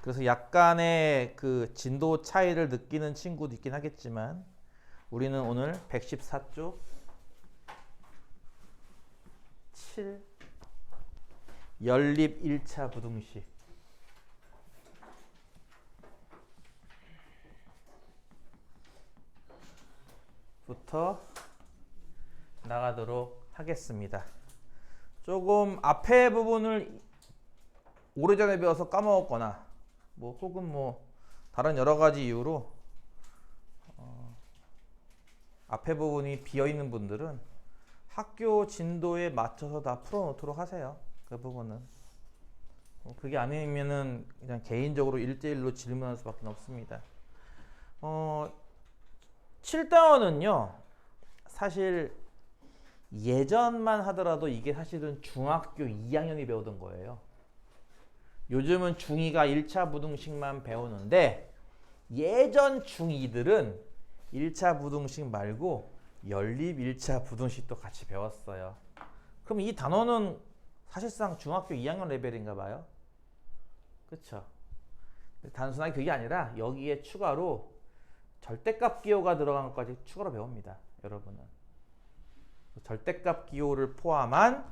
그래서 약간의 그 진도 차이를 느끼는 친구도 있긴 하겠지만 우리는 오늘 114쪽 7 연립 1차 부등식 부터 나가도록 하겠습니다. 조금 앞에 부분을 오래전에 배워서 까먹었거나 뭐 혹은 뭐 다른 여러 가지 이유로 앞에 부분이 비어 있는 분들은 학교 진도에 맞춰서 다 풀어놓도록 하세요. 그 부분은 그게 아니면은 그냥 개인적으로 1대1로 질문할 수밖에 없습니다. 7단원은요 사실 예전만 하더라도 이게 사실은 중학교 2학년이 배우던 거예요. 요즘은 중2가 1차 부등식만 배우는데 예전 중2들은 1차 부등식 말고 연립 1차 부등식도 같이 배웠어요. 그럼 이 단원은 사실상 중학교 2학년 레벨인가 봐요. 그쵸? 단순하게 그게 아니라 여기에 추가로 절대값 기호가 들어간 것까지 추가로 배웁니다. 여러분은 절대값 기호를 포함한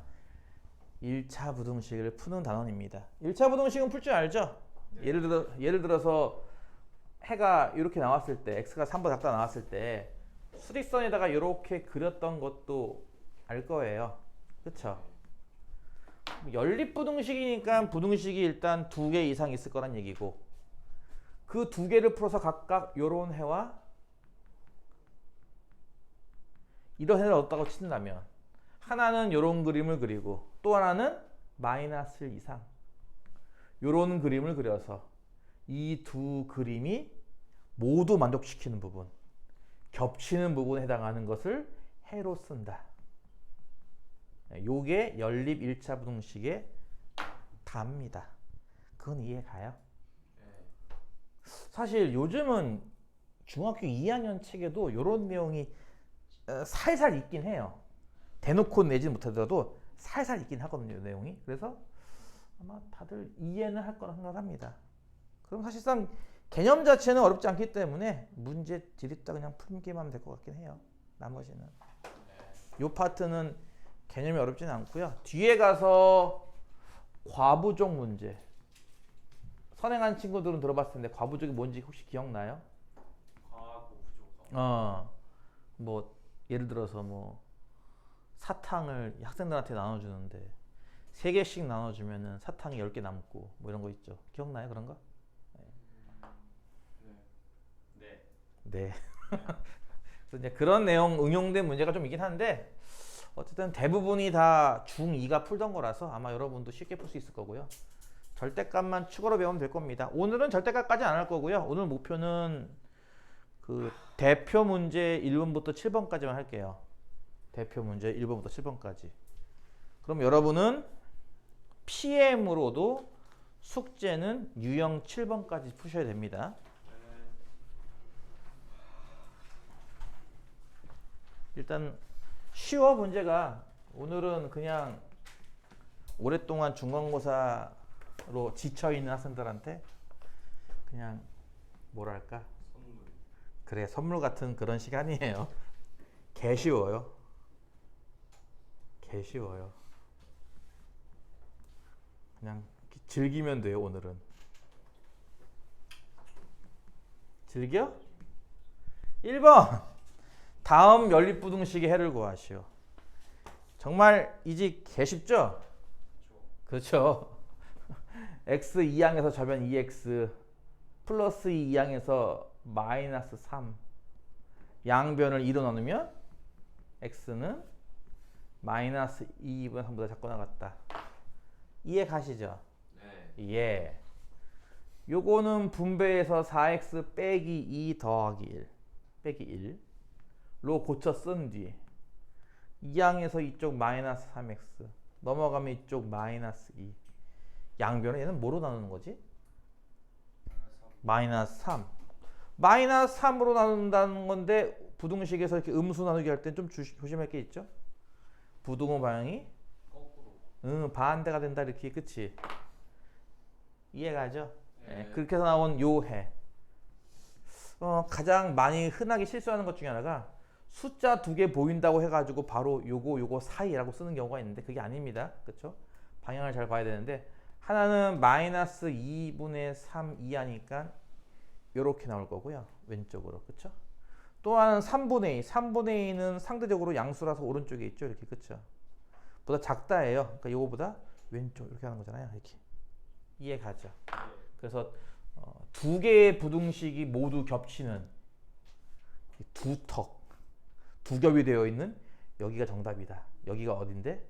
1차 부등식을 푸는 단원입니다. 1차 부등식은 풀 줄 알죠? 네. 예를 들어서 해가 이렇게 나왔을 때 x가 3보다 작다 나왔을 때 수직선에다가 이렇게 그렸던 것도 알 거예요. 그쵸? 연립 부등식이니까 부등식이 일단 2개 이상 있을 거란 얘기고 그 2개를 풀어서 각각 요런 해와 이런 해를 얻었다고 친다면 하나는 요런 그림을 그리고 또 하나는 마이너스 1 이상 요런 그림을 그려서 이 두 그림이 모두 만족시키는 부분 겹치는 부분에 해당하는 것을 해로 쓴다. 요게 연립 1차 부등식의 답입니다. 그건 이해가요? 사실 요즘은 중학교 2학년 책에도 이런 내용이 살살 있긴 해요. 대놓고 내지는 못하더라도 살살 있긴 하거든요, 내용이. 그래서 아마 다들 이해는 할 거라 생각합니다. 그럼 사실상 개념 자체는 어렵지 않기 때문에 문제 드립다 그냥 풀기만 하면 될 것 같긴 해요. 나머지는 요 파트는 개념이 어렵지는 않고요. 뒤에 가서 과부족 문제 선행한 친구들은 들어봤을 텐데 과부족이 뭔지 혹시 기억나요? 뭐 예를 들어서 뭐 사탕을 학생들한테 나눠주는데 3개씩 나눠주면은 사탕이 10개 남고 뭐 이런 거 있죠. 기억나요? 그런 거? 네. 그래서 이제 그런 내용 응용된 문제가 좀 있긴 한데 어쨌든 대부분이 다 중2가 풀던 거라서 아마 여러분도 쉽게 풀 수 있을 거고요. 절대값만 추가로 배우면 될 겁니다. 오늘은 절대값까지 안 할 거고요. 오늘 목표는 그 대표 문제 1번부터 7번까지만 할게요. 대표 문제 1번부터 7번까지. 그럼 여러분은 PM으로도 숙제는 유형 7번까지 푸셔야 됩니다. 일단 쉬워 문제가 오늘은 그냥 오랫동안 중간고사로 지쳐있는 학생들한테 그냥 뭐랄까 그래 선물 같은 그런 시간이에요. 개 쉬워요. 개 쉬워요. 그냥 즐기면 돼요. 오늘은 즐겨? 1번 다음 연립부등식의 해를 구하시오. 정말 이지 개 쉽죠? 그렇죠. x 2항에서 저변 2x 플러스 2항에서 마이너스 3 양변을 2로 나누면 x는 마이너스 2분 3보다 작고 나갔다. 이해 가시죠? 네. 예. 요거는 분배해서 4x 빼기 2 더하기 1 빼기 1로 고쳐 쓴 뒤 2항에서 이쪽 마이너스 3x 넘어가면 이쪽 마이너스 2 양변을 얘는 뭐로 나누는 거지? 마이너스 3 마이너스 3으로 나눈다는 건데 부등식에서 이렇게 음수 나누기 할 때 좀 조심할 게 있죠? 부등호 방향이 거꾸로 반대가 된다 이렇게. 그치? 이해가죠? 예, 그렇게 해서 나온 요 해. 가장 많이 흔하게 실수하는 것 중에 하나가 숫자 두 개 보인다고 해가지고 바로 요거 사이라고 쓰는 경우가 있는데 그게 아닙니다. 그렇죠? 방향을 잘 봐야 되는데 하나는 마이너스 2분의 3 이하니까 요렇게 나올 거고요. 왼쪽으로. 그렇죠? 또 하나는 3분의 2. 3분의 2는 상대적으로 양수라서 오른쪽에 있죠. 이렇게. 그렇죠? 보다 작다예요. 그러니까 요거보다 왼쪽 이렇게 하는 거잖아요. 이렇게. 이해 가죠? 그래서 두 개의 부등식이 모두 겹치는 두턱, 두 겹이 되어 있는 여기가 정답이다. 여기가 어딘데?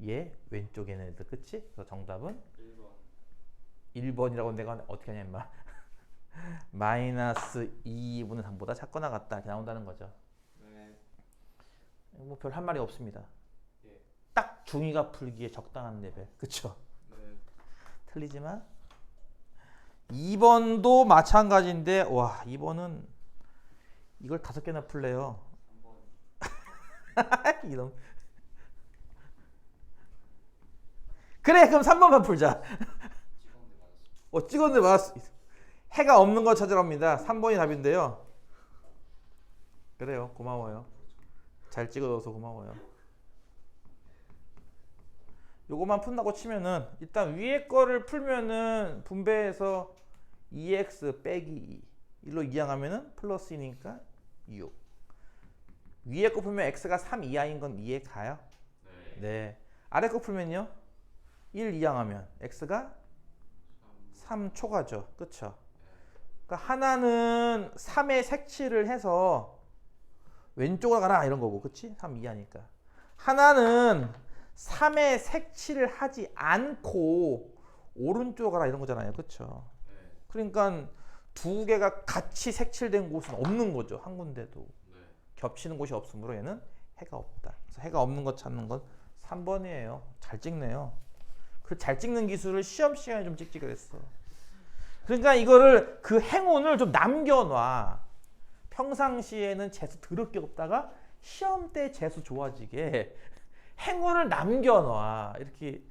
얘 왼쪽에 있는 애들. 그치? 그래서 정답은 1번이라고 내가 어떻게 하냐 임마. 마이너스 2분의 3보다 작거나 같다. 이렇게 나온다는 거죠. 네. 뭐 별 할 말이 없습니다. 예. 딱 중2가 풀기에 적당한 레벨. 그쵸? 네. 틀리지만 2번도 마찬가지인데 와 2번은 이걸 5개나 풀래요. 3번. 이런. 그래 그럼 3번만 풀자. 찍었는데 맞았어. 찍었는데 맞았어. 해가 없는 거 찾으랍니다. 3번이 답인데요. 그래요. 고마워요. 잘 찍어줘서 고마워요. 요거만 푼다고 치면은 일단 위에 거를 풀면은 분배해서 2x 빼기 2 1로 이항하면은 플러스 2니까 6. 위에 거 풀면 x가 3 이하인 건 이해 가요? 네. 네. 아래 거 풀면요? 1 이항하면 x가 3 초가죠. 그쵸? 그러니까 하나는 3의 색칠을 해서 왼쪽으로 가라 이런 거고. 그치? 3 이하니까. 하나는 3의 색칠을 하지 않고 오른쪽으로 가라 이런 거잖아요. 그쵸? 네. 그러니까 두 개가 같이 색칠된 곳은 없는 거죠. 한 군데도. 네. 겹치는 곳이 없으므로 얘는 해가 없다. 그래서 해가 없는 것 찾는 건 3번이에요. 잘 찍네요. 그 잘 찍는 기술을 시험 시간에 좀 찍지 그랬어. 그러니까 이거를 그 행운을 좀 남겨놔. 평상시에는 재수 더럽게 없다가 시험 때 재수 좋아지게 행운을 남겨놔. 이렇게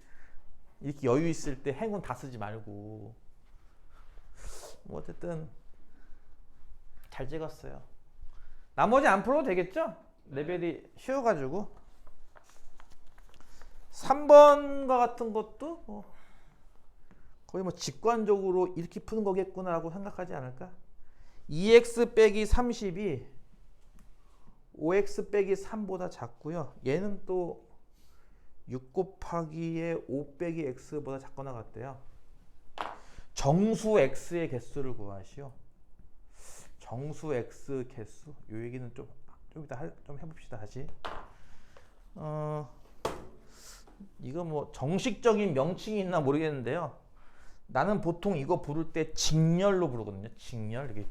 여유 있을 때 행운 다 쓰지 말고. 뭐 어쨌든 잘 찍었어요. 나머지 안 풀어도 되겠죠? 레벨이 쉬워가지고 3번과 같은 것도 거의 뭐 직관적으로 이렇게 푸는 거겠구나라고 생각하지 않을까? 2x 빼기 30이 5x 빼기 3보다 작고요. 얘는 또 6 곱하기에 5 빼기 x보다 작거나 같대요. 정수 x의 개수를 구하시오. 정수 x 개수. 요 얘기는 좀 이따 좀 해봅시다. 다시. 이거 뭐 정식적인 명칭이 있나 모르겠는데요. 나는 보통 이거 부를 때 직렬로 부르거든요. 직렬. 이렇게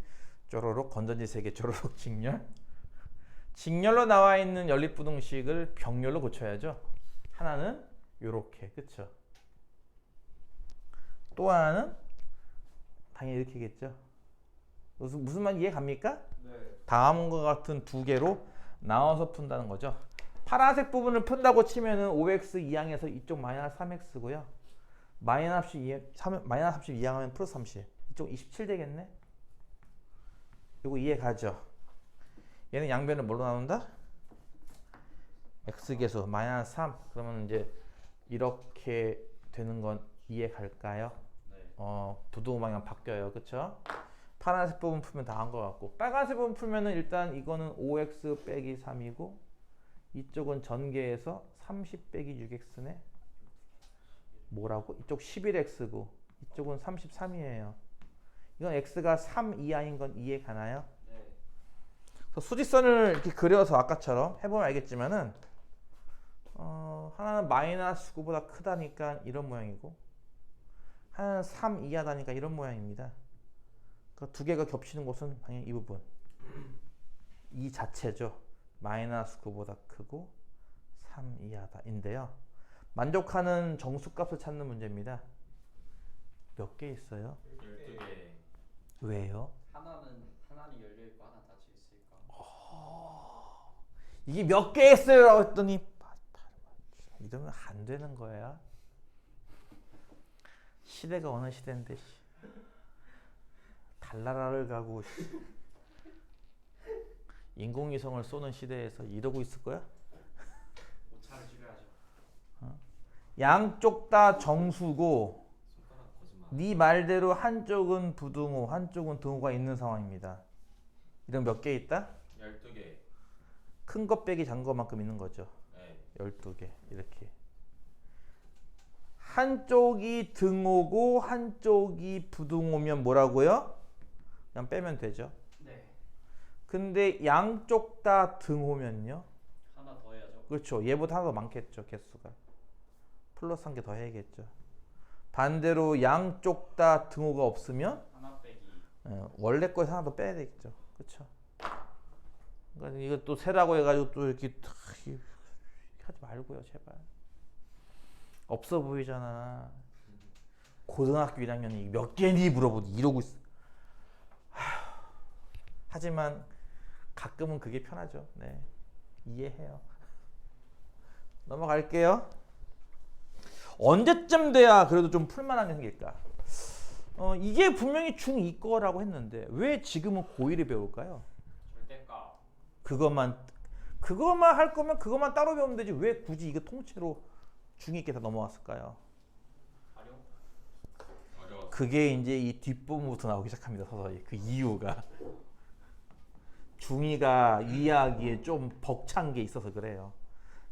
쪼로록 건전지 세 개 쪼로록 직렬. 직렬로 나와 있는 연립부등식을 병렬로 고쳐야죠. 하나는 요렇게. 그쵸? 또 하나는 당연히 이렇게겠죠. 무슨 말 이해 갑니까? 네. 다음과 같은 두 개로 나눠서 푼다는 거죠. 파란색 부분을 푼다고 치면은 5x 이항에서 이쪽 마이너스 3x고요. 마이너스 30 이항하면 플러스 30. 이쪽 27 되겠네. 이거 이해 가죠? 얘는 양변을 뭘로 나눈다? x계수 마이너스 3. 그러면 이제 이렇게 되는 건 이해 갈까요? 네. 부도 방향 바뀌어요. 그쵸? 파란색 부분 풀면 다 한 것 같고 빨간색 부분 풀면은 일단 이거는 5x 빼기 3이고 이쪽은 전개해서 30 빼기 6x네. 뭐라고? 이쪽 11x고 이쪽은 33이에요. 이건 x가 3 이하인 건 이해 가나요? 네. 그래서 수직선을 이렇게 그려서 아까처럼 해보면 알겠지만은 하나는 마이너스 9보다 크다니까 이런 모양이고 하나는 3 이하다니까 이런 모양입니다. 그러니까 두 개가 겹치는 곳은 당연히 이 부분. 이 자체죠. 마이너스 9보다 크고 3 이하다인데요. 만족하는 정수값을 찾는 문제입니다. 몇 개 있어요? 12개. 왜요? 하나는 열려 있고 하나 닫혀 있으니까. 이게 몇 개 있어요? 라고 했더니 이러면 안 되는 거야. 시대가 어느 시대인데. 달나라를 가고 인공위성을 쏘는 시대에서 이러고 있을 거야? 오차를 줄여야죠. 양쪽 다 정수고 손가락 거짓말. 네 말대로 한쪽은 부등호, 한쪽은 등호가 있는 상황입니다. 이런 몇 개 있다? 12개. 큰 것 빼기 작은 것만큼 있는 거죠. 네. 12개 이렇게. 한쪽이 등호고 한쪽이 부등호면 뭐라고요? 그냥 빼면 되죠. 네. 근데 양쪽 다 등호면요? 하나 더 해야죠. 그렇죠. 얘보다 하나 더 많겠죠. 개수가. 플러스 한 개 더 해야겠죠. 반대로 양쪽 다 등호가 없으면 하나 빼기. 원래 거에서 하나 더 빼야 되겠죠. 그렇죠. 그러니까 이거 또 세라고 해가지고 또 이렇게 하지 말고요, 제발. 없어 보이잖아. 고등학교 1학년이 몇 개니 물어보고 이러고 있어. 하지만 가끔은 그게 편하죠. 네, 이해해요. 넘어갈게요. 언제쯤 돼야 그래도 좀 풀만한 게 생길까? 이게 분명히 중2 거라고 했는데 왜 지금은 고1을 배울까요? 절대값. 그것만 할 거면 그것만 따로 배우면 되지 왜 굳이 이거 통째로 중2께 다 넘어왔을까요? 활용. 어려워. 그게 이제 이 뒷부분부터 나오기 시작합니다. 서서히 그 이유가 중2가 이해하기에 좀 벅찬 게 있어서 그래요.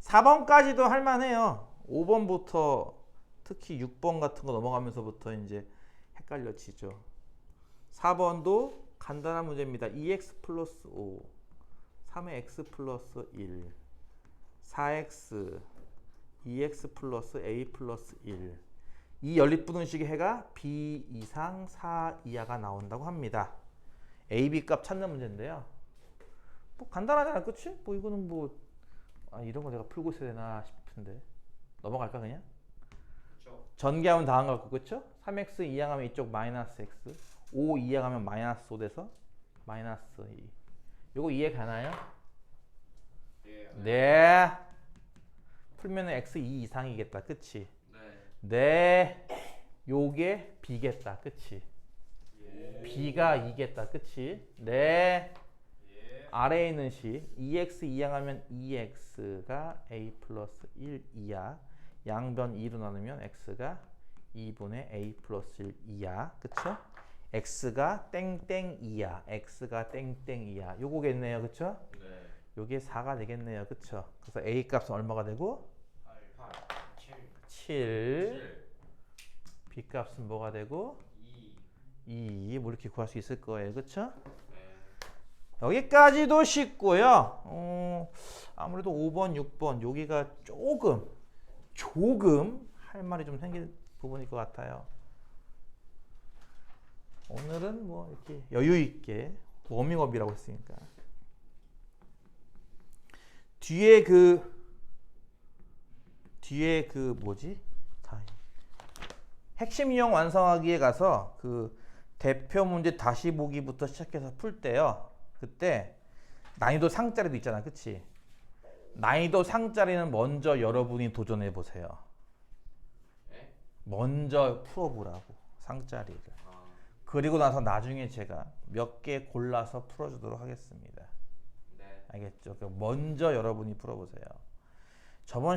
4번까지도 할만해요. 5번부터 특히 6번 같은 거 넘어가면서부터 이제 헷갈려지죠. 4번도 간단한 문제입니다. 2x 플러스 5 3의 x 플러스 1 4x 2x 플러스 a 플러스 1 이 연립분홍식의 해가 b 이상 4 이하가 나온다고 합니다. a, b 값 찾는 문제인데요. 뭐 간단하잖아, 그치? 뭐 이거는 뭐 이런 거 내가 풀고 있어야 되나 싶은데 넘어갈까 그냥? 그렇죠. 전개하면 다한 거 같고, 그쵸? 3x 이항하면 이쪽 마이너스 x 5 이항하면 마이너스 5 돼서 마이너스 2 요거 이해 가나요? 예. 네. 풀면 x 2 이상이겠다, 그치? 네. 네. 요게 b겠다, 그치? 예. b가 2겠다, 그치? 네. 예. 아래에 있는 식 2x 이항하면 2x가 a 플러스 1 이하 양변 2로 나누면 x가 2분의 a 플러스 1 이하, 그쵸? x가 땡땡 이하, x가 땡땡 이하 요거겠네요, 그쵸? 네. 요게 4가 되겠네요, 그쵸? 그래서 a 값은 얼마가 되고 8, 7, 7 b 값은 뭐가 되고 2. 2 뭐 이렇게 구할 수 있을 거예요, 그쵸? 네. 여기까지도 쉽고요. 아무래도 5번, 6번 여기가 조금 할 말이 좀 생길 부분일 것 같아요. 오늘은 뭐 이렇게 여유 있게 워밍업이라고 했으니까 뒤에 그 뭐지? 핵심 유형 완성하기에 가서 그 대표 문제 다시 보기부터 시작해서 풀 때요. 그때 난이도 상짜리도 있잖아, 그치? 난이도 상짜리는 먼저 여러분이 도전해 보세요. 네? 먼저 풀어보라고 상짜리를. 아. 그리고 나서 나중에 제가 몇 개 골라서 풀어주도록 하겠습니다. 네. 알겠죠? 먼저 여러분이 풀어보세요. 저번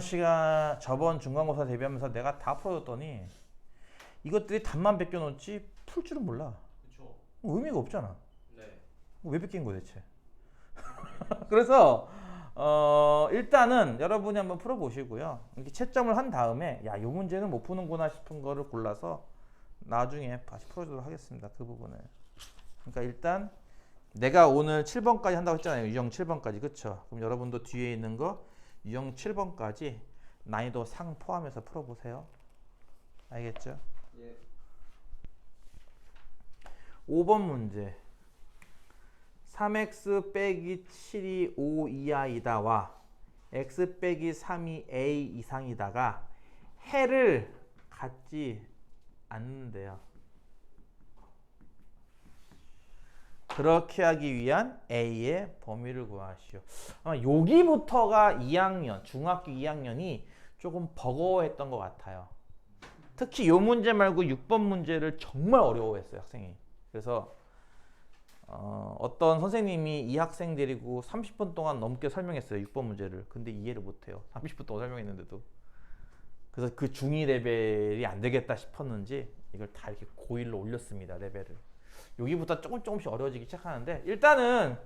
중간고사 대비하면서 내가 다 풀어줬더니 이것들이 답만 베껴놓지 풀 줄은 몰라. 그렇죠. 의미가 없잖아. 네. 왜 베낀 거야 대체? 그래서 일단은 여러분이 한번 풀어보시고요. 이렇게 채점을 한 다음에 야, 이 문제는 못 푸는구나 싶은 거를 골라서 나중에 다시 풀어주도록 하겠습니다. 그 부분을. 그러니까 일단 내가 오늘 7번까지 한다고 했잖아요. 유형 7번까지. 그쵸? 그럼 여러분도 뒤에 있는 거 유형 7번까지 난이도 상 포함해서 풀어보세요. 알겠죠? 예. 5번 문제. 3x 빼기 7이 5 이하이다와 x 빼기 3이 a 이상이다가 해를 갖지 않는데요. 그렇게 하기 위한 a의 범위를 구하시오. 아마 여기부터가 2학년, 중학교 2학년이 조금 버거워했던 것 같아요. 특히 이 문제 말고 6번 문제를 정말 어려워했어요, 학생이. 그래서 어떤 선생님이 이 학생 데리고 30분 동안 넘게 설명했어요. 6번 문제를. 근데 이해를 못해요. 30분 동안 설명했는데도. 그래서 그 중2 레벨이 안 되겠다 싶었는지 이걸 다 이렇게 고1로 올렸습니다. 레벨을. 여기부터 조금씩 어려워지기 시작하는데 일단은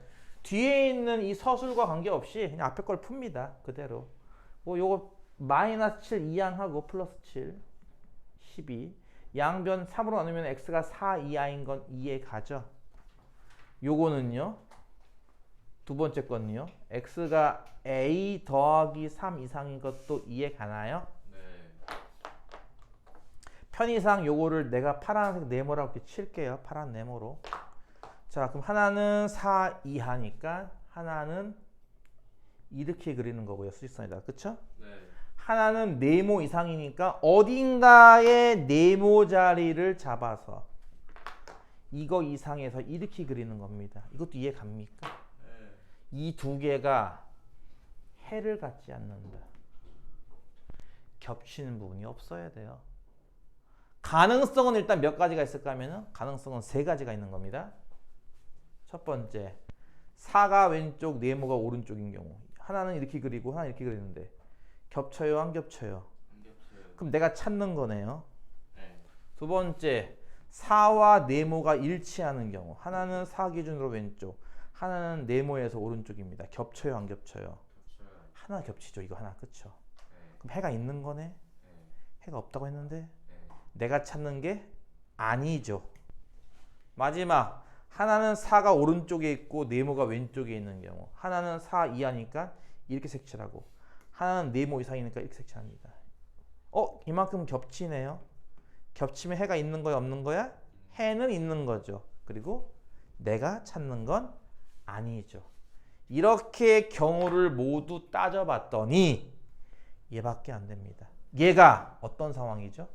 뒤에 있는 이 서술과 관계없이 그냥 앞에 걸 풉니다. 그대로. 뭐 요거 마이너스 7 이항하고 플러스 7 12 양변 3으로 나누면 x가 4 이하인 건 이해 가죠. 요거는요. 두 번째 건요. x가 a 더하기 3 이상인 것도 이해 가나요? 네. 편의상 요거를 내가 파란색 네모라고 이렇게 칠게요. 파란 네모로. 자, 그럼 하나는 4 이하니까 하나는 이렇게 그리는 거고요. 수직선에다. 그쵸? 네. 하나는 네모 이상이니까 어딘가에 네모 자리를 잡아서 이거 이상에서 이렇게 그리는 겁니다. 이것도 이해 갑니까? 네. 이 두 개가 해를 갖지 않는다. 겹치는 부분이 없어야 돼요. 가능성은 일단 몇 가지가 있을까 하면은 가능성은 세 가지가 있는 겁니다. 첫 번째, 4가 왼쪽, 네모가 오른쪽인 경우. 하나는 이렇게 그리고 하나는 이렇게 그리는데 겹쳐요, 안 겹쳐요? 안 겹쳐요. 그럼 내가 찾는 거네요. 네. 두 번째, 4와 네모가 일치하는 경우. 하나는 4 기준으로 왼쪽, 하나는 네모에서 오른쪽입니다. 겹쳐요, 안 겹쳐요? 겹쳐요. 하나 겹치죠. 이거 하나. 그쵸? 네. 그럼 해가 있는 거네? 네. 해가 없다고 했는데 네. 내가 찾는 게 아니죠. 마지막, 하나는 4가 오른쪽에 있고 네모가 왼쪽에 있는 경우. 하나는 4 이하니까 이렇게 색칠하고 하나는 네모 이상이니까 이렇게 색칠합니다. 이만큼 겹치네요. 겹치면 해가 있는 거야, 없는 거야? 해는 있는 거죠. 그리고 내가 찾는 건 아니죠. 이렇게 경우를 모두 따져봤더니 얘밖에 안 됩니다. 얘가 어떤 상황이죠?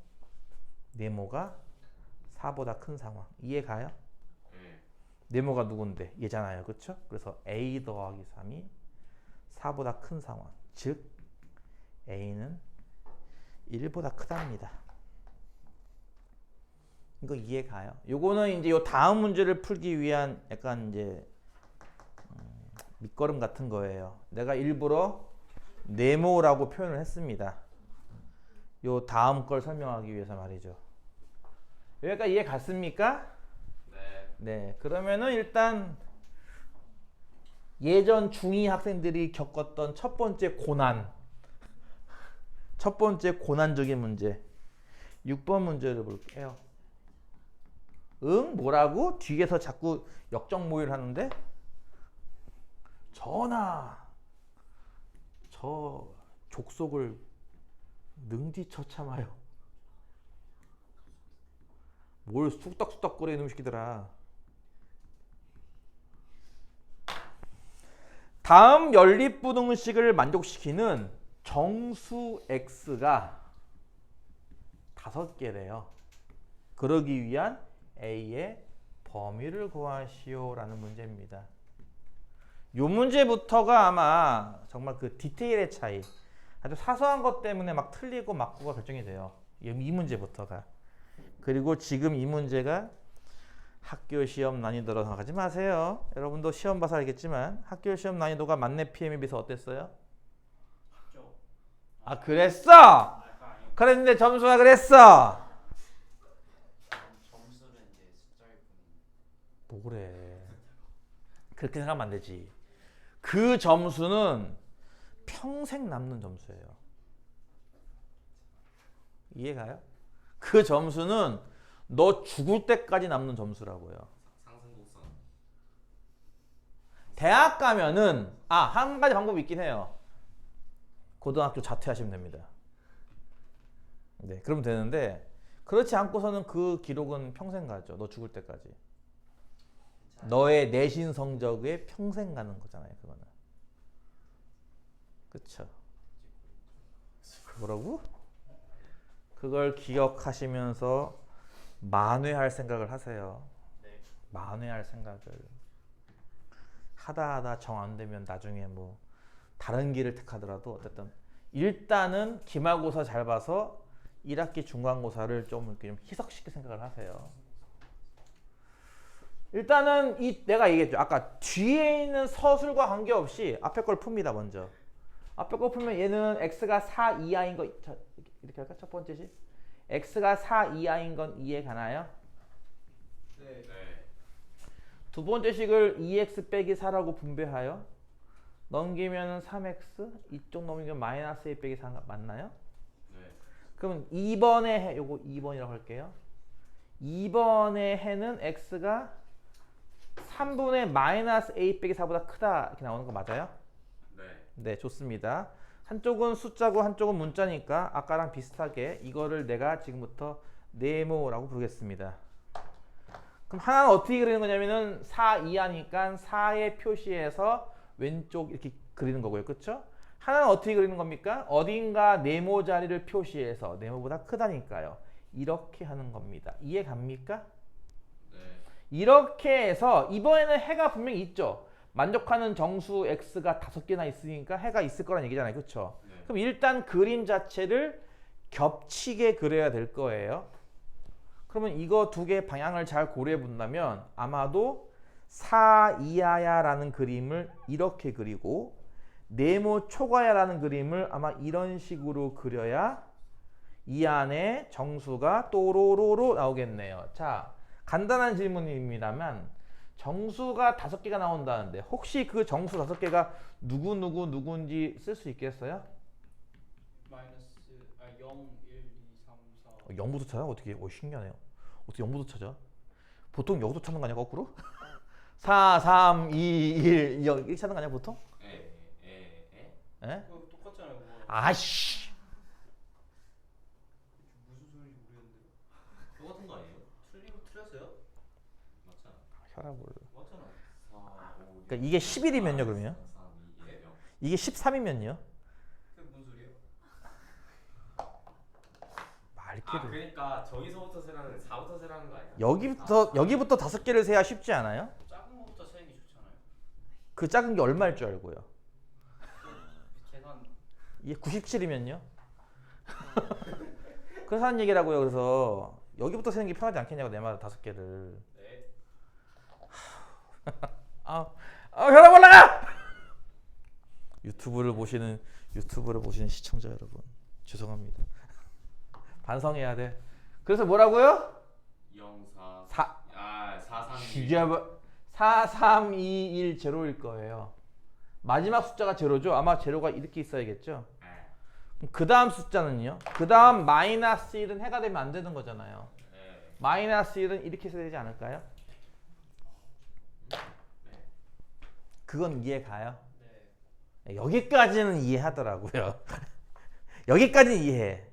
네모가 4보다 큰 상황. 이해 가요? 네. 네모가 누군데? 얘잖아요. 그렇죠? 그래서 a 더하기 3이 4보다 큰 상황. 즉 a는 1보다 크답니다. 이거 이해 가요? 요거는 이제 요 다음 문제를 풀기 위한 약간 이제 밑거름 같은 거예요. 내가 일부러 네모라고 표현을 했습니다. 요 다음 걸 설명하기 위해서 말이죠. 여기까지 이해 갔습니까? 네. 네. 그러면은 일단 예전 중2 학생들이 겪었던 첫 번째 고난, 첫 번째 고난적인 문제 6번 문제를 볼게요. 응? 뭐라고? 뒤에서 자꾸 역적모의를 하는데 전하 저 족속을 능지처참하여 뭘 쑥덕쑥덕거려 이놈 새끼들아. 다음 연립부등식을 만족시키는 정수 x가 5개래요. 그러기 위한 a의 범위를 구하시오라는 문제입니다. 요 문제부터가 아마 정말 그 디테일의 차이, 아주 사소한 것 때문에 막 틀리고 맞고가 결정이 돼요. 이 문제부터가. 그리고 지금 이 문제가 학교 시험 난이도로 생각하지 마세요. 여러분도 시험 봐서 알겠지만 학교 시험 난이도가 만렙 PM에 비해서 어땠어요? 학교. 아, 그랬어? 아까 아니고 그랬는데 점수가 그랬어. 점수는 이제 숫자일 뿐. 뭐래. 그렇게 생각하면 안 되지. 그 점수는 평생 남는 점수예요. 이해가요? 그 점수는 너 죽을 때까지 남는 점수라고요. 상승곡선. 대학 가면은 한 가지 방법이 있긴 해요. 고등학교 자퇴하시면 됩니다. 네, 그러면 되는데 그렇지 않고서는 그 기록은 평생 가죠. 너 죽을 때까지. 너의 내신 성적에 평생 가는 거잖아요. 그거는. 그쵸? 뭐라고? 그걸 기억하시면서 만회할 생각을 하세요. 네. 만회할 생각을. 하다 정 안 되면 나중에 뭐 다른 길을 택하더라도 어쨌든 일단은 기말고사 잘 봐서 1학기 중간고사를 좀 이렇게 좀 희석시킬 생각을 하세요. 일단은 이 내가 얘기했죠. 아까 뒤에 있는 서술과 관계없이 앞에 걸 풉니다. 먼저. 앞에 걸 풀면 얘는 x가 4 이하인 거 이렇게 할까? 첫 번째 식. x가 4 이하인 건 이해 가나요? 네. 네. 두 번째 식을 2x 빼기 4라고 분배하여 넘기면 3x 이쪽 넘기면 마이너스 1 빼기 4 맞나요? 네. 그럼 2번의 해 요거 2번이라고 할게요. 2번의 해는 x가 3분의 마이너스 a 빼기 4보다 크다 이렇게 나오는 거 맞아요? 네. 네, 좋습니다. 한쪽은 숫자고 한쪽은 문자니까 아까랑 비슷하게 이거를 내가 지금부터 네모라고 부르겠습니다. 그럼 하나는 어떻게 그리는 거냐면은 4 이하니까 4의 표시에서 왼쪽 이렇게 그리는 거고요. 그렇죠? 하나는 어떻게 그리는 겁니까? 어딘가 네모 자리를 표시해서 네모보다 크다니까요. 이렇게 하는 겁니다. 이해 갑니까? 네. 이렇게 해서 이번에는 해가 분명히 있죠. 만족하는 정수 x가 5개나 있으니까 해가 있을 거란 얘기잖아요. 그렇죠? 네. 그럼 일단 그림 자체를 겹치게 그려야 될 거예요. 그러면 이거 두 개 방향을 잘 고려해 본다면 아마도 4 이하야라는 그림을 이렇게 그리고 네모 초과야라는 그림을 아마 이런 식으로 그려야 이 안에 정수가 또로로로 나오겠네요. 자, 간단한 질문입니다만 정수가 5개가 나온다는데 혹시 그 정수 5개가 누군지 쓸 수 있겠어요? 마이너스 0, 1, 2, 3, 4. 0부터 찾아? 어떻게? 오, 신기하네요. 어떻게 0부터 찾아? 보통 여기서 찾는 거 아니야, 거꾸로? 4, 3, 2, 1, 0 이렇게 찾는 거 아니야, 보통? 에? 그거 똑같잖아요. 그거. 아씨. 무슨 소리인지 모르겠는데. 똑같은 거 아니에요? 틀렸어요? 맞잖아. 혈압을. 맞잖아. 4, 5, 그러니까 이게 11이면요, 그러면? 3, 2, 1, 0. 이게 13이면요? 그게 무슨 소리예요? 말귀를. 그러니까 저기서부터 세라는 4부터 세라는 거 아니야? 여기부터 5개를 세야 쉽지 않아요? 작은 거부터 세는 게 좋잖아요. 그 작은 게 얼마일 줄 알고요? 계산. 이게 97이면요? 그래서 하는 얘기라고요. 그래서 여기부터 세는 게 편하지 않겠냐고 내 말을 5개를. 네. 혈압 올라가! 유튜브를 보시는 시청자 여러분 죄송합니다. 반성해야 돼. 그래서 뭐라고요? 0, 4, 4 4, 3, 2, 1. 기자부 4, 3, 2, 1 제로일 거예요. 마지막 숫자가 제로죠. 아마 제로가 이렇게 있어야겠죠. 그 다음 숫자는요. 그 다음 마이너스 1은 해가 되면 안 되는 거잖아요. 마이너스 1은 이렇게 써야 되지 않을까요? 그건 이해 가요? 네. 여기까지는 이해하더라고요. 여기까지는 이해해.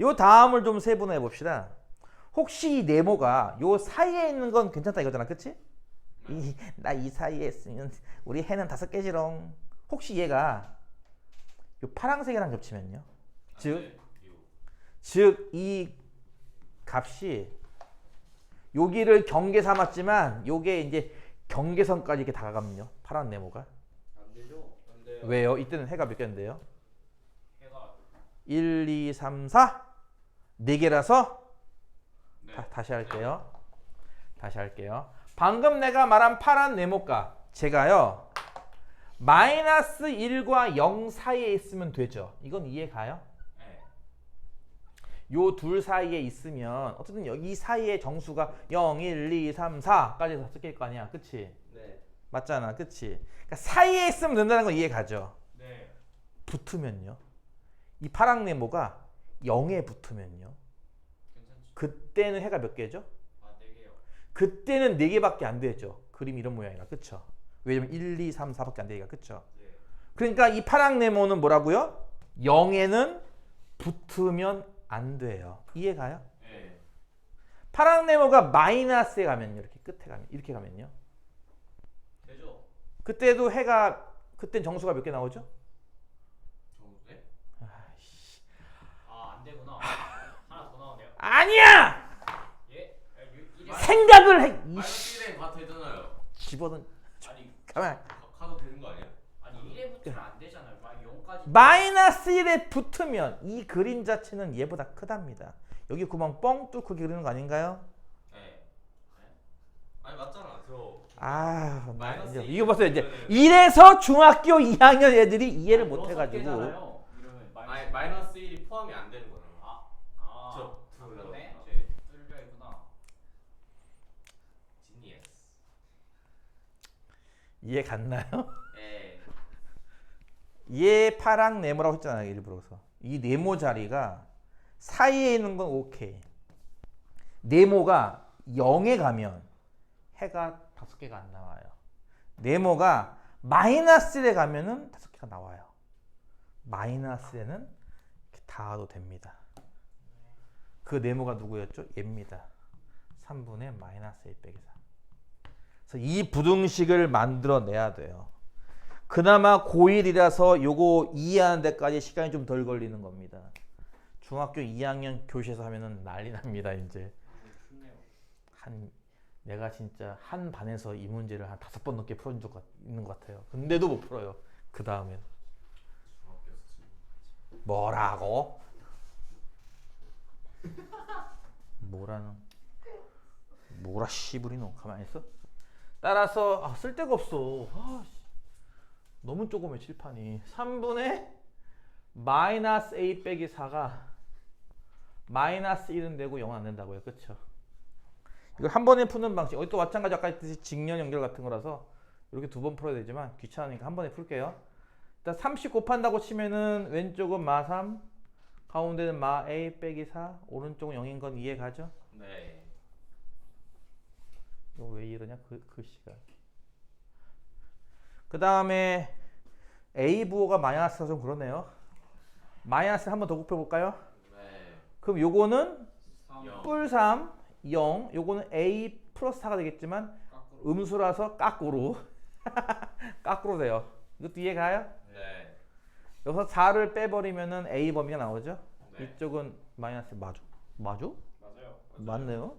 요 다음을 좀 세분화해 봅시다. 혹시 이 네모가 요 사이에 있는 건 괜찮다 이거잖아. 그치? 나 이 사이에 있으면 우리 해는 5개지롱. 혹시 얘가 요 파란색이랑 겹치면요. 즉 이 값이 여기를 경계 삼았지만 요게 이제 경계선까지 이렇게 다가가면요. 파란 네모가. 안 되죠? 안 돼요. 왜요? 이때는 해가 몇 개인데요? 해가 1, 2, 3, 4 4개라서 네. 다시 할게요. 방금 내가 말한 파란 네모값 제가요. 마이너스 1과 0 사이에 있으면 되죠. 이건 이해 가요? 네. 요 둘 사이에 있으면 어쨌든 여기 사이에 정수가 0, 1, 2, 3, 4까지 5개일 거 아니야. 그치? 네. 맞잖아. 그치? 그러니까 사이에 있으면 된다는 거 이해 가죠? 네. 붙으면요. 이 파랑 네모가 0에 붙으면요. 괜찮죠? 그때는 해가 몇 개죠? 아, 4개요. 그때는 4개밖에 안 되죠. 그림 이런 모양이라. 그쵸? 왜냐면 1, 2, 3, 4밖에 안 되니까. 그쵸? 네. 그러니까 이 파랑 네모는 뭐라고요? 0에는 붙으면 안 돼요. 이해 가요? 네. 파랑 네모가 마이너스에 가면요. 이렇게 끝에 가면 이렇게 가면요. 되죠? 그때도 해가 그땐 정수가 몇 개 나오죠? 네? 아, 안 되구나. 하나 더 나오네요. 아니야! 예? 생각을 해. 마이너스 1에 가 되잖아요. 집어는 아니, 가만. 가도 되는 거 아니야? 아니 1에 붙으면 안 되잖아요. 막 0까지. 마이너스 1에 붙으면 이 그림 자체는 얘보다 크답니다. 여기 구멍 뻥 뚫고 그리는 거 아닌가요? 네. 아니 맞잖아. 저 아, 마이너스 이제 일. 이거 봤어요. 이제 이래서 중학교 2학년 애들이 이해를 못 여섯 해가지고 개잖아요. 이러면 마이너스 1이 포함이 안 되는 거잖아. 아, 둘 다. 그러네. 뚫려 있구나. 지니어스. 이해 갔나요? 예. 얘 파랑 네모라고 했잖아요. 일부러서. 이 네모 자리가 사이에 있는 건 오케이. 네모가 0에 가면 해가 5개가 안 나와요. 네모가 마이너스 1에 가면은 5개가 나와요. 마이너스에는 이렇게 닿아도 됩니다. 그 네모가 누구였죠? 얘입니다. 3분의 마이너스 1 빼기 4. 그래서 이 부등식을 만들어내야 돼요. 그나마 고1이라서 요거 이해하는 데까지 시간이 좀 덜 걸리는 겁니다. 중학교 2학년 교실에서 하면은 난리 납니다. 이제 좋네요. 내가 진짜 한 반에서 이 문제를 한 5번 넘게 풀어준 적 있는 것 같아요. 근데도 못 풀어요. 그 다음엔 뭐라고? 뭐라 씨부리노? 가만히 있어? 따라서 쓸데가 없어. 너무 조그매 칠판이. 3분의 마이너스 a 빼기 4가 마이너스 1은 되고 0은 안 된다고요. 그쵸? 이거 한 번에 푸는 방식. 또 마찬가지 아까 했듯이 직렬 연결 같은 거라서 이렇게 2번 풀어야 되지만 귀찮으니까 한 번에 풀게요. 일단 30 곱한다고 치면은 왼쪽은 마3, 가운데는 마 a 빼기 4, 오른쪽은 0인 건 이해 가죠? 네. 이거 왜 이러냐? 글씨가. 그 다음에 a 부호가 마이너스가 좀 그러네요. 마이너스 한 번 더 곱해볼까요? 네. 그럼 요거는 3 뿔 3, 0. 요거는 a 플러스 4가 되겠지만 거꾸로. 음수라서 까꾸로 까꾸로 돼요. 이것도 이해 가요? 네. 여기서 4를 빼버리면은 a 범위가 나오죠? 네. 이쪽은 마이너스 맞아? 맞아요. 맞네요.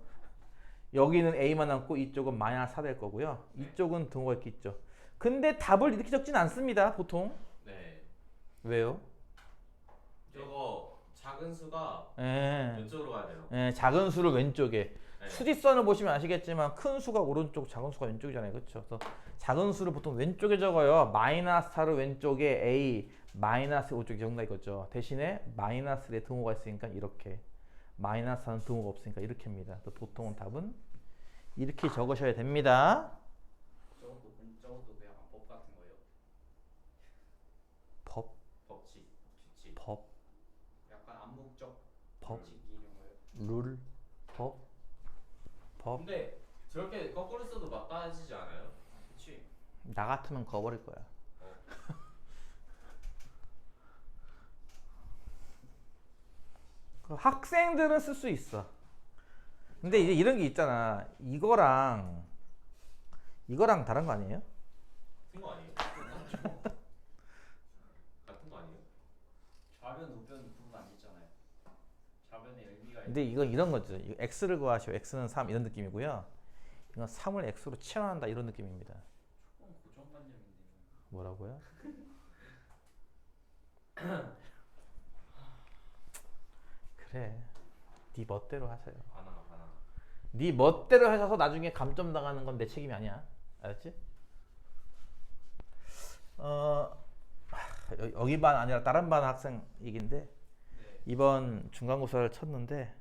여기는 a만 남고 이쪽은 마이너스 4 될 거고요. 이쪽은 등호가 이렇게 있죠. 근데 답을 이렇게 적진 않습니다. 보통. 네. 왜요? 저거 작은 수가 예. 왼쪽으로 가야 돼요. 예, 작은 수를 왼쪽에. 네. 수직선을 보시면 아시겠지만 큰 수가 오른쪽, 작은 수가 왼쪽이잖아요. 그렇죠? 그래서 작은 수를 보통 왼쪽에 적어요. 마이너스 4를 왼쪽에 a, 마이너스 오른쪽에 적는다 이거죠. 대신에 마이너스에 등호가 있으니까 이렇게. 마이너스 4는 등호가 없으니까 이렇게입니다. 보통은 답은 이렇게 적으셔야 됩니다. 저것도 그냥 법 같은 거예요. 법, 법칙, 규칙. 법, 약간 암묵적 법, 규칙 이런 거예요. 룰, 법. 근데 저렇게 거꾸로 써도 맞다지지 않아요? 그렇지. 나 같으면 거버릴 거야. 그 학생들은 쓸 수 있어. 근데 이제 이런 게 있잖아. 이거랑 다른 거 아니에요? 같은 거 아니에요? 같은 거 아니에요? 좌변 우변 구분 안 됐잖아요. 좌변의 의미가 있는. 근데 이건 이런 거죠. 이거 x를 구하시오. x는 3 이런 느낌이고요. 이건 3을 x로 치환한다 이런 느낌입니다. 조금 고정관념인데. 뭐라고요? 그래. 네 멋대로 하세요. 바나나. 네 멋대로 하셔서 나중에 감점 당하는 건 내 책임이 아니야. 알았지? 여기 반 아니라 다른 반 학생 얘긴데 네. 이번 중간고사를 쳤는데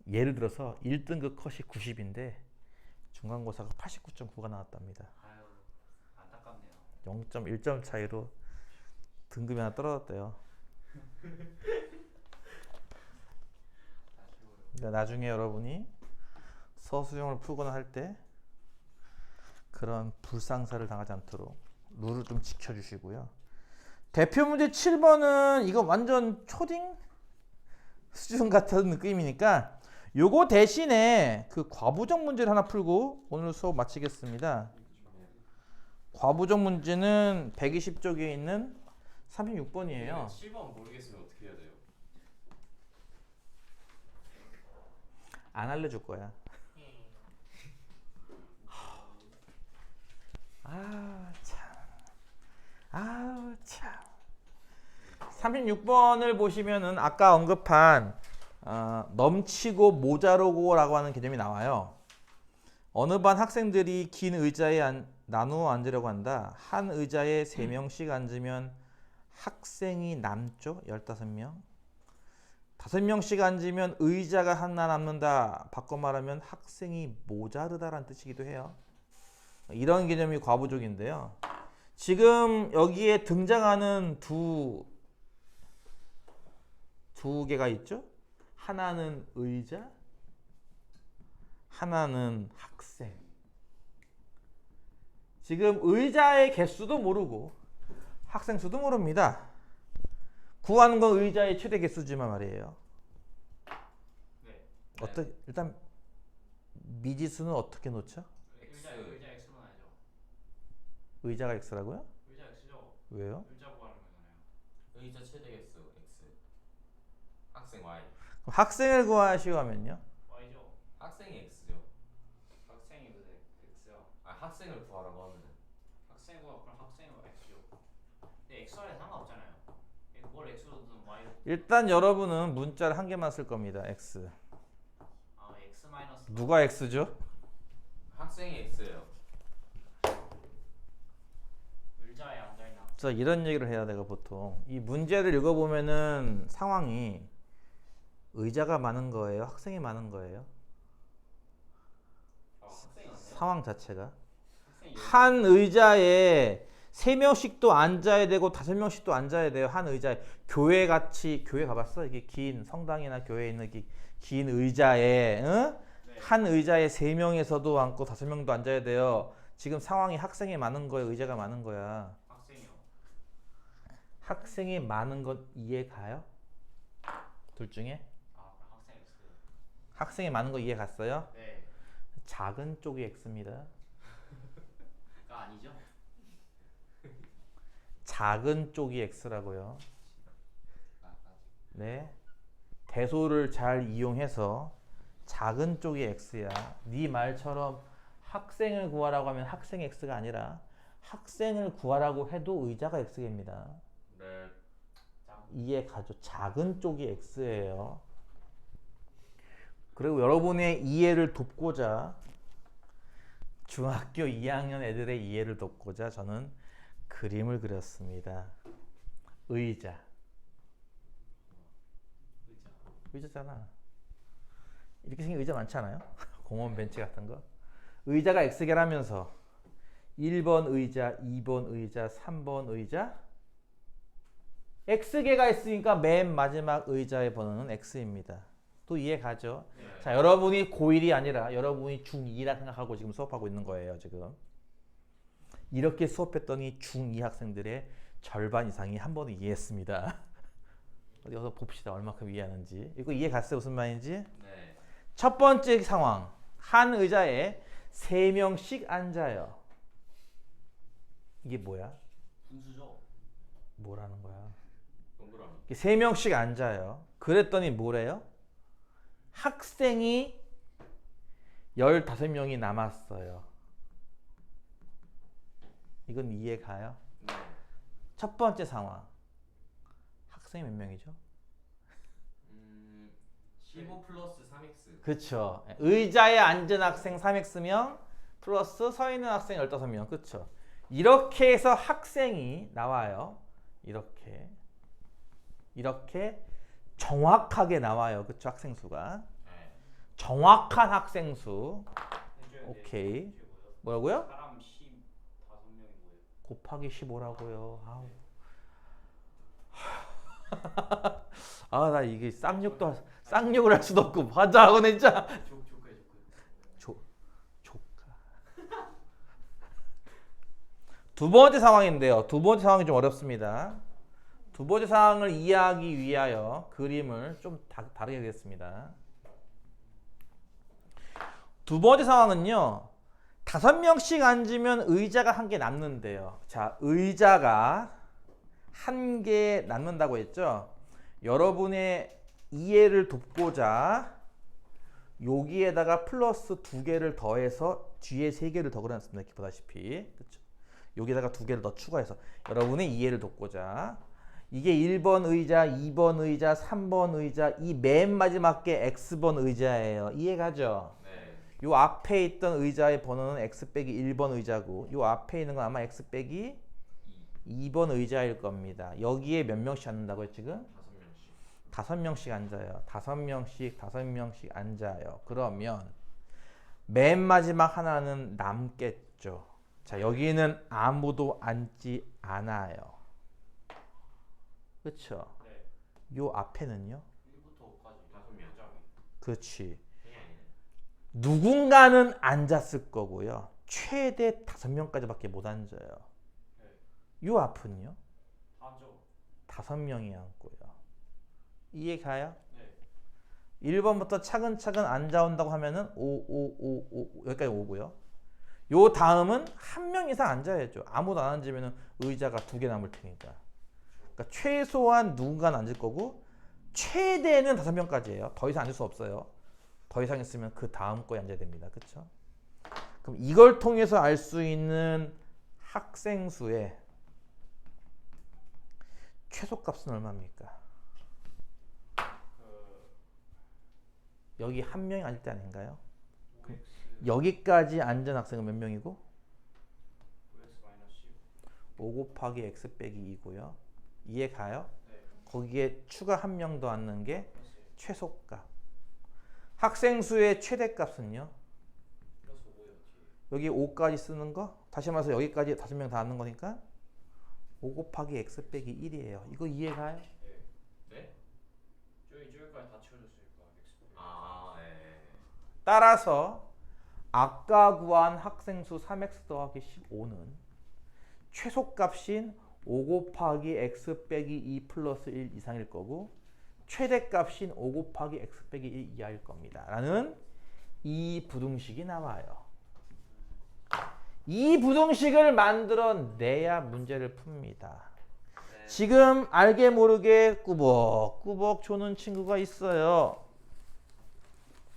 예를 들어서 1등급 컷이 90인데 중간고사가 89.9가 나왔답니다. 아유 안타깝네요. 0.1점 차이로 등급이 하나 떨어졌대요. 아쉬워요. 그러니까 나중에 여러분이 서술형을 풀거나 할 때 그런 불상사를 당하지 않도록 룰을 좀 지켜주시고요. 대표 문제 7번은 이거 완전 초딩 수준 같은 느낌이니까 요거 대신에 그 과부정 문제를 하나 풀고 오늘 수업 마치겠습니다. 과부정 문제는 120쪽에 있는 36번이에요. 7번 모르겠으면 어떻게 해야 돼요? 안 알려줄 거야. 참. 36번을 보시면은 아까 언급한 넘치고 모자르고라고 하는 개념이 나와요. 어느 반 학생들이 긴 의자에 나누어 앉으려고 한다. 한 의자에 3명씩 앉으면 학생이 남죠? 15명. 5명씩 앉으면 의자가 하나 남는다. 바꿔 말하면 학생이 모자르다라는 뜻이기도 해요. 이런 개념이 과부족인데요. 지금 여기에 등장하는 두 개가 있죠? 하나는 의자, 하나는 학생. 지금 의자의 개수도 모르고 학생 수도 모릅니다. 구하는 건 의자의 최대 개수지만 말이에요. 네. 일단 미지수는 어떻게 놓죠? 의자 X만 알죠. 의자가 X라고요? 의자 X죠. 왜요? 의자 구하는 거잖아요. 의자 최대 개수 X. 학생 Y. 그럼 학생을 구하시오 하면요? Y죠. 학생이 X죠. 학생이 왜 X요? 아 학생을 구하라고 하면은 학생과 그럼 학생은 X죠. 근데 X 안에 상관없잖아요. 뭘 X로든 Y로. 일단 여러분은 문자를 한 개만 쓸 겁니다. X. 아 X 마이너스. 누가 X죠? 학생이 X예요. 의자에 앉아 있는. 자, 이런 얘기를 해야 내가 보통 이 문제를 읽어보면은 상황이 의자가 많은 거예요? 학생이 많은 거예요? 학생이 없네. 상황 자체가 학생이 한 의자에 3명씩도 앉아야 되고 5명씩도 앉아야 돼요. 한 의자에 교회 가봤어? 이게 긴 성당이나 교회에 있는 긴 의자에 응? 네. 한 의자에 3명에서도 앉고 5명도 앉아야 돼요. 지금 상황이 학생이 많은 거예요? 의자가 많은 거야? 학생이요. 학생이 많은 건 이해 가요? 둘 중에? 아 그럼 학생 X. 학생이 많은 거 이해 갔어요? 네. 작은 쪽이 X입니다. 가 아니죠? 작은 쪽이 X라고요. 네. 대소를 잘 이용해서 작은 쪽이 X야. 네 말처럼 학생을 구하라고 하면 학생 X가 아니라 학생을 구하라고 해도 의자가 X입니다. 네. 이해 가죠? 작은 쪽이 X예요. 그리고 여러분의 이해를 돕고자 중학교 2학년 애들의 이해를 돕고자 저는 그림을 그렸습니다. 의자. 의자잖아. 이렇게 생긴 의자 많지 않아요? 공원 벤치 같은 거. 의자가 X개라면서 1번 의자, 2번 의자, 3번 의자 X개가 있으니까 맨 마지막 의자의 번호는 X입니다. 또 이해 가죠? 네. 자, 여러분이 고1이 아니라 여러분이 중2라 생각하고 지금 수업하고 있는 거예요, 지금. 이렇게 수업했더니 중2 학생들의 절반 이상이 한 번도 이해했습니다. 어디 가서 봅시다. 얼마큼 이해하는지. 이거 이해 갔어요? 무슨 말인지? 네. 첫 번째 상황. 한 의자에 3명씩 앉아요. 이게 뭐야? 분수죠. 뭐라는 거야? 동그라미. 3명씩 앉아요. 그랬더니 뭐래요? 학생이 15명이 남았어요. 이건 이해 가요? 네. 첫 번째 상황. 학생이 몇 명이죠? 15 플러스 3x. 그쵸. 의자에 앉은 학생 3X명 플러스 서 있는 학생 15명. 그쵸. 이렇게 해서 학생이 나와요. 이렇게 정확하게 나와요. 그쵸. 학생 수가. 네. 정확한 학생 수. 오케이. 뭐라고요? 사람 15명이 뭐예요? 곱하기 15라고요. 아우. 아, 나 이게 쌍욕을 할 수도 없고 화자하고 진짜. 조카. 두 번째 상황인데요. 두 번째 상황이 좀 어렵습니다. 두 번째 상황을 이해하기 위하여 그림을 좀 다르게 하겠습니다. 두 번째 상황은요. 5명씩 앉으면 의자가 한 개 남는데요. 자, 의자가 한 개 남는다고 했죠. 여러분의 이해를 돕고자 여기에다가 플러스 2개를 더해서 뒤에 3개를 더 그려놨습니다. 이렇게 보다시피. 그렇죠? 여기에다가 2개를 더 추가해서 여러분의 이해를 돕고자 이게 1번 의자, 2번 의자, 3번 의자 이 맨 마지막 게 X번 의자예요. 이해가죠? 네. 요 앞에 있던 의자의 번호는 x 빼기 1번 의자고 요 앞에 있는 건 아마 x 빼기 2번 의자일 겁니다. 여기에 몇 명씩 앉는다고요 지금? 5명씩. 5명씩 앉아요. 5명씩 앉아요. 그러면 맨 마지막 하나는 남겠죠. 자, 여기는 아무도 앉지 않아요. 그쵸? 네. 요 앞에는요? 1부터 5까지 5명. 그렇지. 그냥 아니네. 누군가는 앉았을 거고요. 최대 5명까지밖에 못 앉아요. 요 앞은요? 하죠. 5명이 앉고요. 이해 가요? 네. 1번부터 차근차근 앉아온다고 하면은 5 여기까지 오고요. 요 다음은 한 명 이상 앉아야죠. 아무도 안 앉으면 의자가 2개 남을 테니까. 그러니까 최소한 누군가는 앉을 거고 최대는 5명까지예요. 더 이상 앉을 수 없어요. 더 이상 있으면 그 다음 거에 앉아야 됩니다. 그렇죠? 그럼 이걸 통해서 알 수 있는 학생 수의 최소값은 얼마입니까? 여기 한 명이 앉을 때 아닌가요? 여기까지 앉은 학생은 몇 명이고? 5 곱하기 x 빼기 2고요. 이해 가요? 네. 거기에 추가 한 명 더 앉는 게 최소값. 학생 수의 최대값은요? 플러스 5요 뒤에. 여기 5까지 쓰는 거? 다시 말해서 여기까지 5명 다 앉는 거니까 5 곱하기 x 빼기 1이에요. 이거 이해 가요? 네? 저기까지 다 채워졌으니까 x. 아, 예. 따라서 아까 구한 학생 수 3x 더하기 15는 최소값인 5 곱하기 x 빼기 2 플러스 1 이상일 거고 최대값인 5 곱하기 x 빼기 1 이하일 겁니다. 라는 이 부등식이 나와요. 이 부등식을 만들어내야 문제를 풉니다. 네. 지금 알게 모르게 꾸벅꾸벅 조는 친구가 있어요.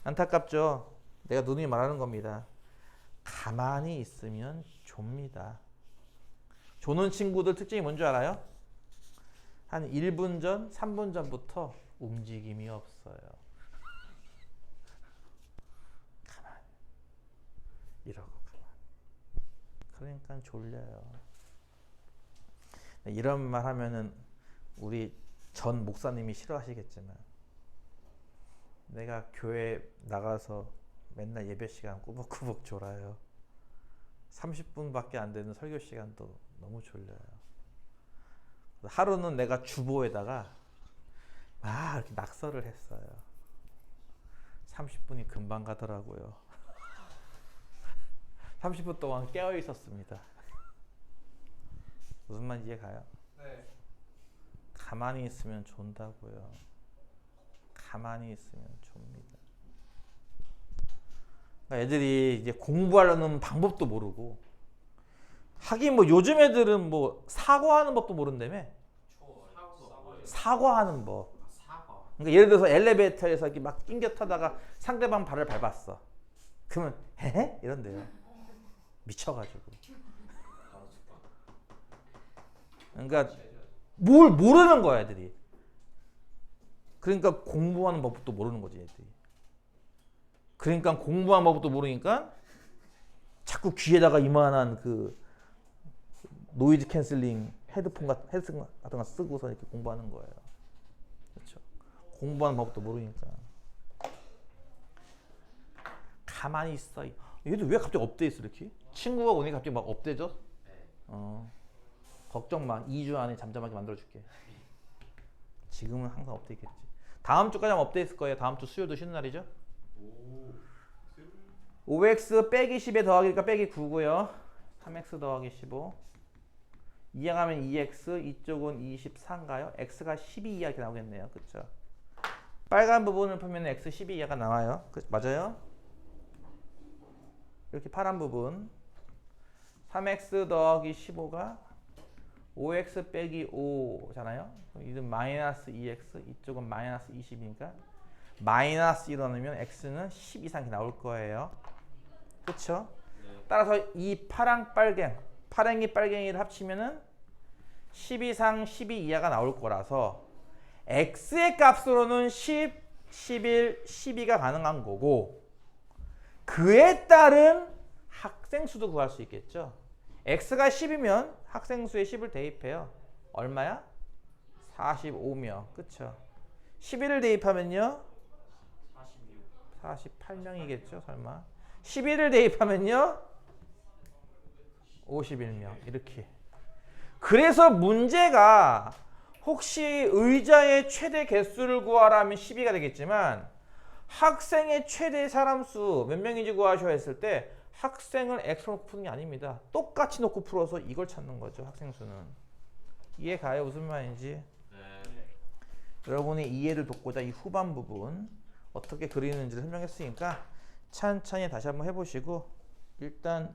안타깝죠? 내가 누누이 말하는 겁니다. 가만히 있으면 좁니다. 조는 친구들 특징이 뭔지 알아요? 한 1분 전, 3분 전부터 움직임이 없어요. 가만히 이러고 가만히. 그러니까 졸려요. 이런 말 하면은 우리 전 목사님이 싫어하시겠지만 내가 교회 나가서 맨날 예배 시간 꾸벅꾸벅 졸아요. 30분밖에 안 되는 설교 시간도 너무 졸려요. 하루는 내가 주보에다가 막 이렇게 낙서를 했어요. 30분이 금방 가더라고요. 30분 동안 깨어 있었습니다. 무슨 말인지 이해 가요? 네. 가만히 있으면 존다고요. 가만히 있으면 좁니다. 그러니까 애들이 이제 공부하려는 방법도 모르고 하긴 뭐 요즘 애들은 뭐 사과하는 법도 모른다며. 사과하는 법. 사과. 그러니까 예를 들어서 엘리베이터에서 이렇게 막 낑겨 타다가 상대방 발을 밟았어. 그러면 헤헤? 이런대요. 미쳐가지고. 그러니까 뭘 모르는 거야 애들이. 그러니까 공부하는 법도 모르는 거지 애들이. 그러니까 공부하는 법도 모르니까 자꾸 귀에다가 이만한 그 노이즈 캔슬링 헤드폰 같은 거 쓰고서 이렇게 공부하는 거예요. 그렇죠? 공부하는 법도 모르니까. 가만히 있어. 얘들 왜 갑자기 업돼 있어 이렇게? 친구가 오니까 갑자기 막 업돼져? 네. 걱정 마. 2주 안에 잠잠하게 만들어줄게. 지금은 항상 업돼 있겠지. 다음 주까지 하면 업돼 있을 거예요. 다음 주 수요일도 쉬는 날이죠? 오. 5x 빼기 10에 더하기니까 빼기 9고요. 3x 더하기 15. 이항하면 2x, 이쪽은 24인가요? x가 12 이하 이렇게 나오겠네요. 그렇죠? 빨간 부분을 풀면 x 12 이하가 나와요. 맞아요? 이렇게 파란 부분 3x 더하기 15가 5x 빼기 5잖아요. 이건 마이너스 2x, 이쪽은 마이너스 20이니까 마이너스 1을 넣으면 x는 10 이상이 나올 거예요. 그렇죠? 네. 따라서 이 파랑 빨갱, 파랭이 빨갱이를 합치면은 10 이상 12 이하가 나올 거라서 x의 값으로는 10, 11, 12가 가능한 거고 그에 따른 학생 수도 구할 수 있겠죠. x가 10이면 학생 수에 10을 대입해요. 얼마야? 45명. 그쵸? 11을 대입하면요? 46. 48명이겠죠, 설마. 11을 대입하면요? 51명. 이렇게. 그래서 문제가 혹시 의자의 최대 개수를 구하라 하면 12가 되겠지만 학생의 최대 사람 수 몇 명인지 구하셔야 했을 때 학생을 x로 놓고 푸는 게 아닙니다. 똑같이 놓고 풀어서 이걸 찾는 거죠, 학생 수는. 이해 가요? 무슨 말인지? 네. 여러분이 이해를 돕고자 이 후반 부분 어떻게 그리는지를 설명했으니까 천천히 다시 한번 해보시고 일단